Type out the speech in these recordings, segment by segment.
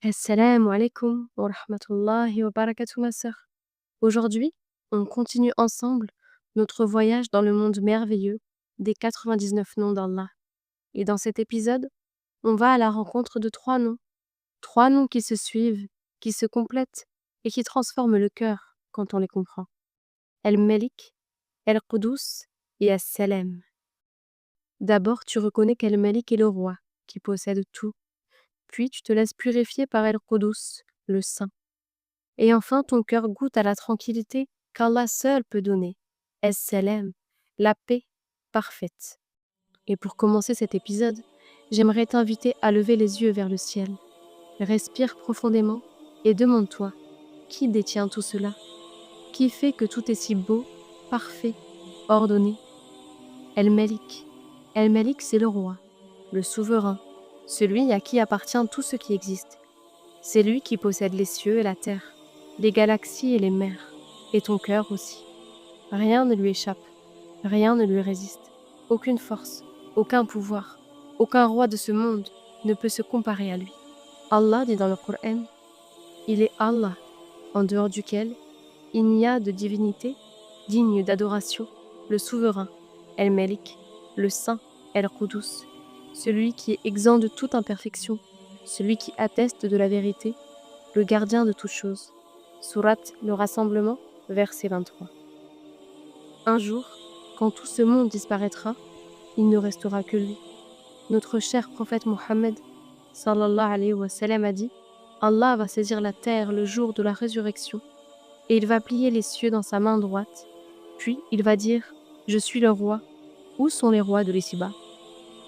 Assalamu alaikum wa rahmatullahi wa barakatuh ma sœur. Aujourd'hui, on continue ensemble notre voyage dans le monde merveilleux des 99 noms d'Allah. Et dans cet épisode, on va à la rencontre de trois noms qui se suivent, qui se complètent et qui transforment le cœur quand on les comprend. El-Malik, El-Qudus et As-Salam. D'abord, tu reconnais qu'El-Malik est le roi qui possède tout. Puis tu te laisses purifier par El-Qudus, le saint. Et enfin, ton cœur goûte à la tranquillité qu'Allah seul peut donner. Es-Salam, la paix parfaite. Et pour commencer cet épisode, j'aimerais t'inviter à lever les yeux vers le ciel. Respire profondément et demande-toi, qui détient tout cela? Qui fait que tout est si beau, parfait, ordonné? El-Malik. El-Malik, c'est le roi, le souverain, celui à qui appartient tout ce qui existe. C'est lui qui possède les cieux et la terre, les galaxies et les mers, et ton cœur aussi. Rien ne lui échappe, rien ne lui résiste, aucune force, aucun pouvoir, aucun roi de ce monde ne peut se comparer à lui. Allah dit dans le Coran, il est Allah, en dehors duquel il n'y a de divinité digne d'adoration, le souverain, El-Malik, le saint, El-Qudus, celui qui est exempt de toute imperfection, celui qui atteste de la vérité, le gardien de toutes choses. Sourate le Rassemblement, verset 23. Un jour, quand tout ce monde disparaîtra, il ne restera que lui. Notre cher prophète Mohammed, sallallahu alayhi wa sallam, a dit « Allah va saisir la terre le jour de la résurrection, et il va plier les cieux dans sa main droite, puis il va dire « Je suis le roi, où sont les rois de l'ici-bas ?»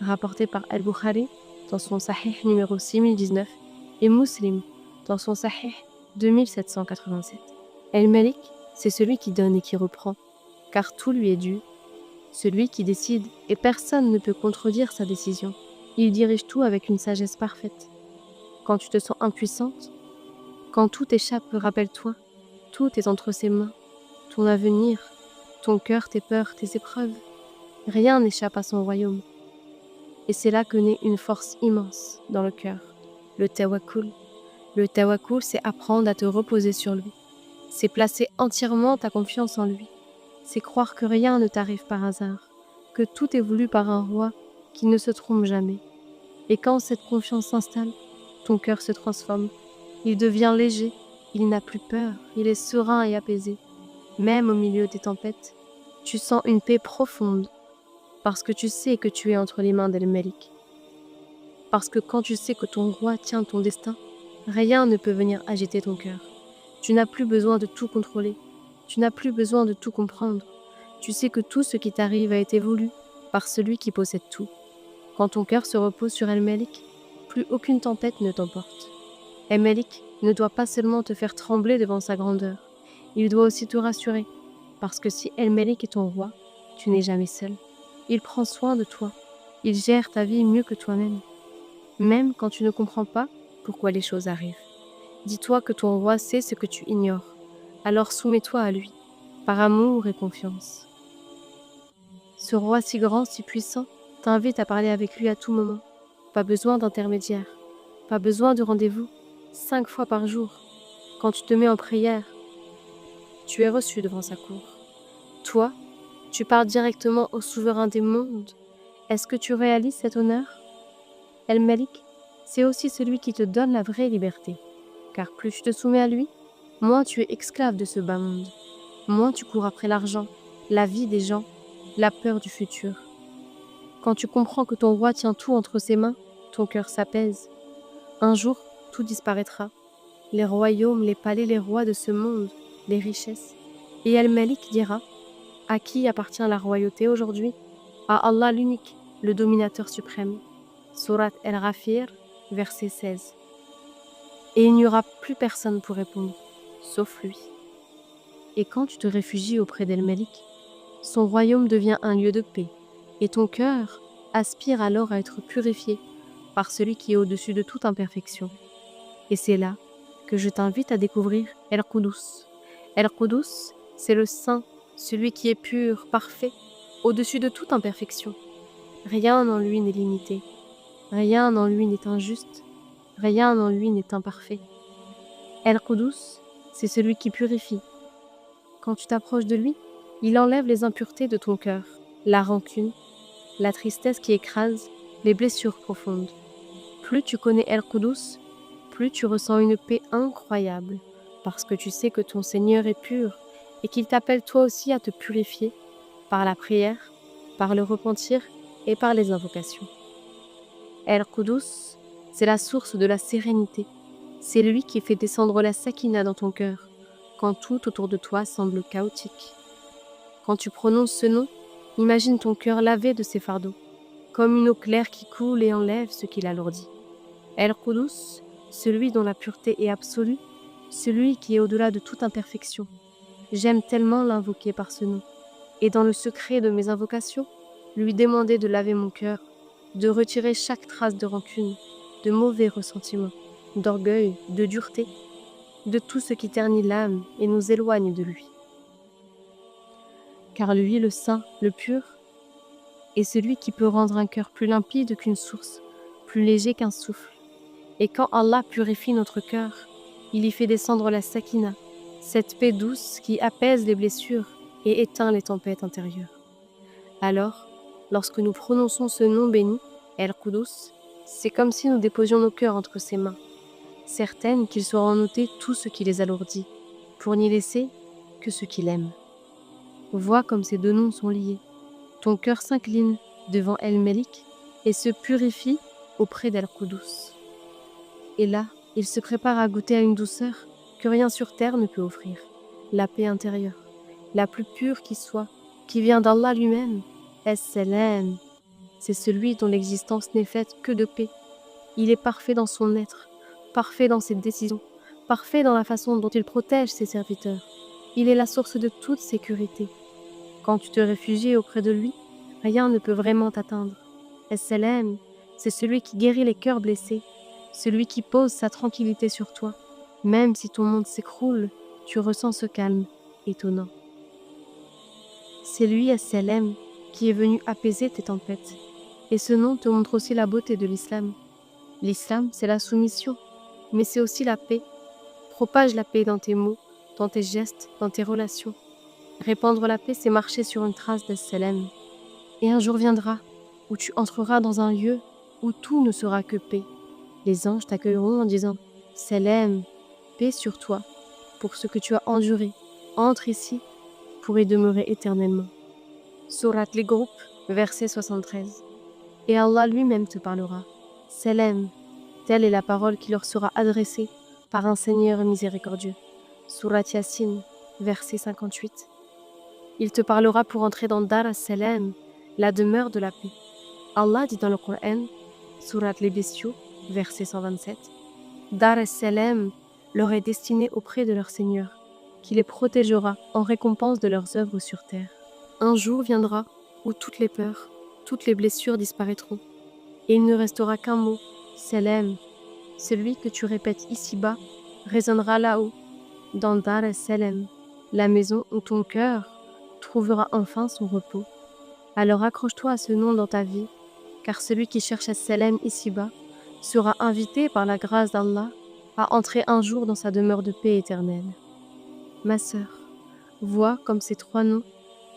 Rapporté par Al-Bukhari dans son Sahih numéro 6019 et Muslim dans son Sahih 2787. El-Malik, c'est celui qui donne et qui reprend, car tout lui est dû, celui qui décide et personne ne peut contredire sa décision. Il dirige tout avec une sagesse parfaite. Quand tu te sens impuissante, quand tout échappe, rappelle-toi, tout est entre ses mains, ton avenir, ton cœur, tes peurs, tes épreuves. Rien n'échappe à son royaume. Et c'est là que naît une force immense dans le cœur, le tawakkul. Le tawakkul, c'est apprendre à te reposer sur lui. C'est placer entièrement ta confiance en lui. C'est croire que rien ne t'arrive par hasard, que tout est voulu par un roi qui ne se trompe jamais. Et quand cette confiance s'installe, ton cœur se transforme. Il devient léger, il n'a plus peur, il est serein et apaisé. Même au milieu des tempêtes, tu sens une paix profonde, parce que tu sais que tu es entre les mains d'El-Malik. Parce que quand tu sais que ton roi tient ton destin, rien ne peut venir agiter ton cœur. Tu n'as plus besoin de tout contrôler, tu n'as plus besoin de tout comprendre. Tu sais que tout ce qui t'arrive a été voulu par celui qui possède tout. Quand ton cœur se repose sur El-Malik, plus aucune tempête ne t'emporte. El-Malik ne doit pas seulement te faire trembler devant sa grandeur, il doit aussi te rassurer, parce que si El-Malik est ton roi, tu n'es jamais seul. Il prend soin de toi, il gère ta vie mieux que toi-même. Même quand tu ne comprends pas pourquoi les choses arrivent. Dis-toi que ton roi sait ce que tu ignores, alors soumets-toi à lui, par amour et confiance. Ce roi si grand, si puissant, t'invite à parler avec lui à tout moment. Pas besoin d'intermédiaire, pas besoin de rendez-vous, 5 fois par jour. Quand tu te mets en prière, tu es reçu devant sa cour. Toi, tu parles directement au souverain des mondes. Est-ce que tu réalises cet honneur? El-Malik, c'est aussi celui qui te donne la vraie liberté. Car plus tu te soumets à lui, moins tu es esclave de ce bas monde. Moins tu cours après l'argent, la vie des gens, la peur du futur. Quand tu comprends que ton roi tient tout entre ses mains, ton cœur s'apaise. Un jour, tout disparaîtra. Les royaumes, les palais, les rois de ce monde, les richesses. Et El-Malik dira, à qui appartient la royauté aujourd'hui? À Allah l'unique, le dominateur suprême. Sourate El-Ghafir, verset 16. Et il n'y aura plus personne pour répondre, sauf lui. Et quand tu te réfugies auprès d'El-Malik, son royaume devient un lieu de paix, et ton cœur aspire alors à être purifié par celui qui est au-dessus de toute imperfection. Et c'est là que je t'invite à découvrir El-Qudus. El-Qudus, c'est le saint, celui qui est pur, parfait, au-dessus de toute imperfection. Rien en lui n'est limité, rien en lui n'est injuste, Rien en lui n'est imparfait. El-Qudus, c'est celui qui purifie. Quand tu t'approches de lui, il enlève les impuretés de ton cœur, la rancune, la tristesse qui écrase, les blessures profondes. Plus tu connais El-Qudus, plus tu ressens une paix incroyable, parce que tu sais que ton Seigneur est pur et qu'il t'appelle toi aussi à te purifier par la prière, par le repentir et par les invocations. El-Qudus, c'est la source de la sérénité. C'est lui qui fait descendre la sakina dans ton cœur, quand tout autour de toi semble chaotique. Quand tu prononces ce nom, imagine ton cœur lavé de ses fardeaux, comme une eau claire qui coule et enlève ce qui l'alourdit. El-Qudus, celui dont la pureté est absolue, celui qui est au-delà de toute imperfection. J'aime tellement l'invoquer par ce nom, et dans le secret de mes invocations, lui demander de laver mon cœur, de retirer chaque trace de rancune, de mauvais ressentiments, d'orgueil, de dureté, de tout ce qui ternit l'âme et nous éloigne de lui. Car lui, le saint, le pur, est celui qui peut rendre un cœur plus limpide qu'une source, plus léger qu'un souffle. Et quand Allah purifie notre cœur, il y fait descendre la sakina, cette paix douce qui apaise les blessures et éteint les tempêtes intérieures. Alors, lorsque nous prononçons ce nom béni, El-Qudus, c'est comme si nous déposions nos cœurs entre ses mains, certaines qu'il saura en ôter tout ce qui les alourdit, pour n'y laisser que ce qu'il aime. Vois comme ces deux noms sont liés. Ton cœur s'incline devant El-Melik et se purifie auprès d'El-Qudus. Et là, il se prépare à goûter à une douceur que rien sur terre ne peut offrir, la paix intérieure, la plus pure qui soit, qui vient d'Allah lui-même. Es-Salam, c'est celui dont l'existence n'est faite que de paix. Il est parfait dans son être, parfait dans ses décisions, parfait dans la façon dont il protège ses serviteurs. Il est la source de toute sécurité. Quand tu te réfugies auprès de lui, rien ne peut vraiment t'atteindre. Es-Salam, c'est celui qui guérit les cœurs blessés, celui qui pose sa tranquillité sur toi. Même si ton monde s'écroule, tu ressens ce calme étonnant. C'est lui, Es-Salam, qui est venu apaiser tes tempêtes. Et ce nom te montre aussi la beauté de l'islam. L'islam, c'est la soumission, mais c'est aussi la paix. Propage la paix dans tes mots, dans tes gestes, dans tes relations. Répandre la paix, c'est marcher sur une trace d'Es-Salam. Et un jour viendra où tu entreras dans un lieu où tout ne sera que paix. Les anges t'accueilleront en disant « Salam, paix sur toi, pour ce que tu as enduré. Entre ici pour y demeurer éternellement. » Sourate les groupes, verset 73. Et Allah lui-même te parlera. « Salam, telle est la parole qui leur sera adressée par un Seigneur miséricordieux. » Sourate Yasin, verset 58. Il te parlera pour entrer dans Dar as-Salam, la demeure de la paix. Allah dit dans le Coran, Sourate les bestiaux, verset 127, Dar as-Salam leur est destiné auprès de leur Seigneur, qui les protégera en récompense de leurs œuvres sur terre. Un jour viendra où toutes les peurs, toutes les blessures disparaîtront, et il ne restera qu'un mot, Salam. Celui que tu répètes ici-bas résonnera là-haut, dans Dar as-Salam, la maison où ton cœur trouvera enfin son repos. Alors accroche-toi à ce nom dans ta vie, car celui qui cherche As-Salam ici-bas sera invité par la grâce d'Allah à entrer un jour dans sa demeure de paix éternelle. Ma sœur, vois comme ces trois noms,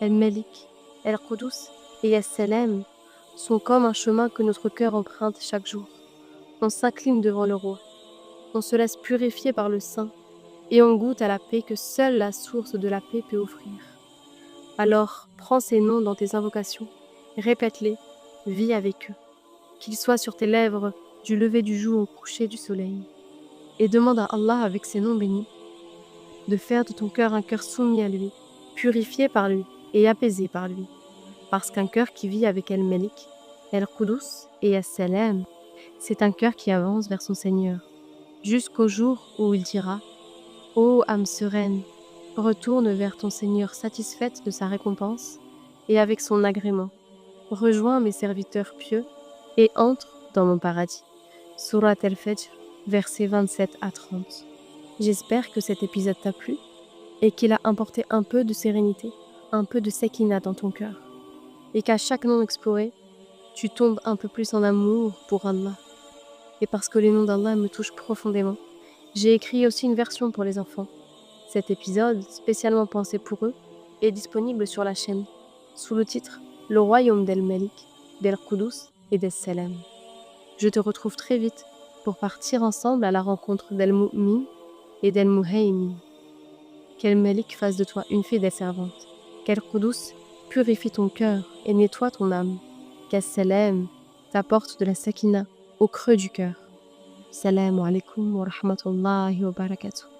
El-Malik, El-Qudus et As-Salam, sont comme un chemin que notre cœur emprunte chaque jour. On s'incline devant le roi, on se laisse purifier par le Saint, et on goûte à la paix que seule la source de la paix peut offrir. Alors, prends ces noms dans tes invocations, répète-les, vis avec eux, qu'ils soient sur tes lèvres du lever du jour au coucher du soleil. Et demande à Allah avec ces noms bénis de faire de ton cœur un cœur soumis à lui, purifié par lui et apaisé par lui. Parce qu'un cœur qui vit avec El-Malik, El-Qudus et As-Salam, c'est un cœur qui avance vers son Seigneur, jusqu'au jour où il dira « Ô âme sereine, retourne vers ton Seigneur satisfaite de sa récompense et avec son agrément. Rejoins mes serviteurs pieux et entre dans mon paradis. » Sourate Al-Fajr, versets 27 à 30. J'espère que cet épisode t'a plu et qu'il a apporté un peu de sérénité, un peu de sakina dans ton cœur. Et qu'à chaque nom exploré, tu tombes un peu plus en amour pour Allah. et parce que les noms d'Allah me touchent profondément, j'ai écrit aussi une version pour les enfants. Cet épisode, spécialement pensé pour eux, est disponible sur la chaîne, sous le titre Le royaume d'El-Malik, d'El-Qudus et d'El-Salam. Je te retrouve très vite pour partir ensemble à la rencontre d'El-Mu'min et d'El-Muhaymin. Qu'El Malik fasse de toi une fidèle servante. Qu'El Qudus purifie ton cœur et nettoie ton âme. Qu'As-Salam t'apporte de la sakina au creux du cœur. Salam alaikum wa rahmatullahi wa barakatuh.